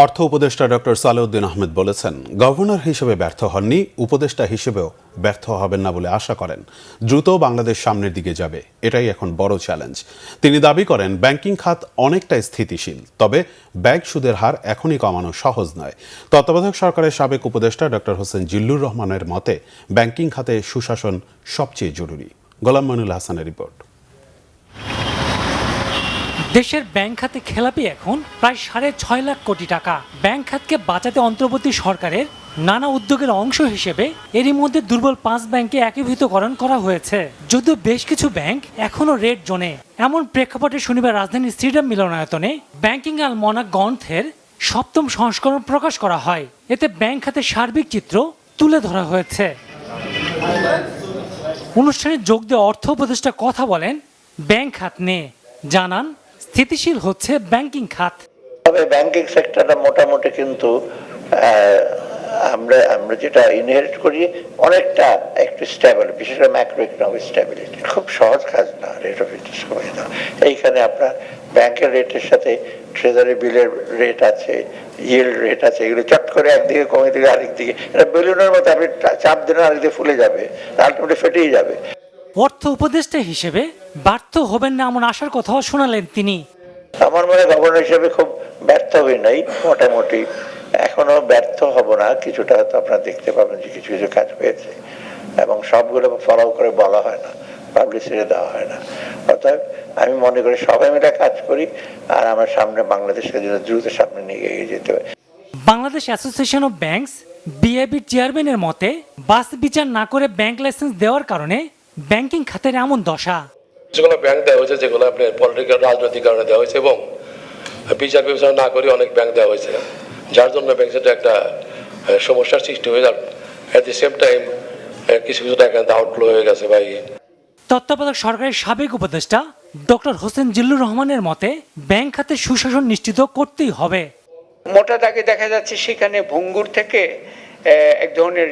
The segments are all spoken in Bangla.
অর্থ উপদেষ্টা ডক্টর সালেউদ্দিন আহমেদ বলেছেন, গভর্নর হিসেবে ব্যর্থ হননি, উপদেষ্টা হিসেবেও ব্যর্থ হবেন না বলে আশা করেন। দ্রুত বাংলাদেশ সামনের দিকে যাবে, এটাই এখন বড় চ্যালেঞ্জ। তিনি দাবি করেন, ব্যাংকিং খাত অনেকটা স্থিতিশীল, তবে ব্যাংক সুদের হার এখনই কমানো সহজ নয়। তত্ত্বাবধায়ক সরকারের সাবেক উপদেষ্টা ডক্টর হোসেন জিল্লুর রহমানের মতে, ব্যাংকিং খাতে সুশাসন সবচেয়ে জরুরি। গোলাম মইনুল হাসানের রিপোর্ট। দেশের ব্যাংক খাতে খেলাপি এখন প্রায় ৬.৫ লাখ কোটি টাকা। ব্যাংক খাতকে বাঁচাতে অন্তর্বর্তী সরকারের নানা উদ্যোগের অংশ হিসেবে এরই মধ্যে দুর্বল ৫ ব্যাংকে একীভূতকরণ করা হয়েছে। যদিও বেশ কিছু ব্যাংক এখনও রেড জোনে। এমন প্রেক্ষাপটে শনিবার রাজধানীর স্টেডিয়াম মিলনায়তনে ব্যাংকিং আলমনাক গ্রন্থের ৭ম সংস্করণ প্রকাশ করা হয়। এতে ব্যাংক খাতের সার্বিক চিত্র তুলে ধরা হয়েছে। অনুষ্ঠানে যোগ দিয়ে অর্থ উপদেষ্টা কথা বলেন ব্যাংক খাত নিয়ে, জানান স্থিতিশীল হচ্ছে ব্যাংকিং খাত। তবে ব্যাংকিং সেক্টরটা মোটামুটি কিন্তু আমরা যেটা ইনহেরিট করি অনেকটা একটু স্টেবল, বিশেষ করে ম্যাক্রো ইকোনমিক স্টেবিলিটি। খুব সহজ কাজ না রেট অফ ইন্টারেস্ট কমিয়ে দেওয়া। এইখানে আপনার ব্যাংকের রেটের সাথে ট্রেজারি বিলের রেট আছে, ইয়েল্ড রেট আছে, এগুলো চট করে একদিকে কমিয়ে দিলে আরেকদিকে, এটা বেলুনের মতো আপনি চাপ দিলে আরেকদিকে ফুলে যাবে, আলটিমেটলি ফেটেই যাবে। অর্থ উপদেষ্টা হিসেবে ব্যর্থ হবেন না এমন আশার কথাও শোনালেন তিনি। আমার মনে হয় গভর্নর হিসেবে খুব ব্যর্থ হই নাই, মোটামুটি এখনো ব্যর্থ হব না। কিছুটা হয়তো আপনারা দেখতে পাবেন যে কিছু কিছু কাজ হয়েছে এবং সবগুলো ফলো করে বলা হয় না, পাবলিসিটি দেওয়া হয় না। অর্থাৎ আমি মনে করি সবাই মিলে কাজ করি আর আমার সামনে বাংলাদেশকে দ্রুত সামনে নিয়ে এগিয়ে যেতে হবে। বাংলাদেশ অ্যাসোসিয়েশন অফ ব্যাংকস বিএবির চেয়ারম্যানের মতে, বাস বিচার না করে ব্যাংক লাইসেন্স দেওয়ার কারণে ব্যাংকিং খাতের এমন দশা। যেগুলো ব্যাংক দেওয়া হয়েছে, যেগুলো আপনার পলিটিক্যাল রাজনৈতিক কারণে দেওয়া হয়েছে এবং বিচার বিবেচনা না করে অনেক ব্যাংক দেওয়া হয়েছে, যার জন্য ব্যাংক সেটা একটা সমস্যার সৃষ্টি হয়ে যায়। অ্যাট দি সেম টাইম কিছু কিছু টাকা আউটফ্লো হয়ে গেছে ভাই। তত্ত্বাবধায়ক সরকারের সাবেক উপদেষ্টা ডক্টর হোসেন জিল্লুর রহমানের মতে, ব্যাংক খাতে সুশাসন নিশ্চিত করতেই হবে। মোটা দাগে দেখা যাচ্ছে সেখানে ভঙ্গুর থেকে এক ধরনের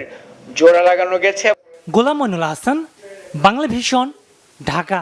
জোড়া লাগানো গেছে। গোলাম মইনুল হাসান, বাংলা ভিশন, ঢাকা।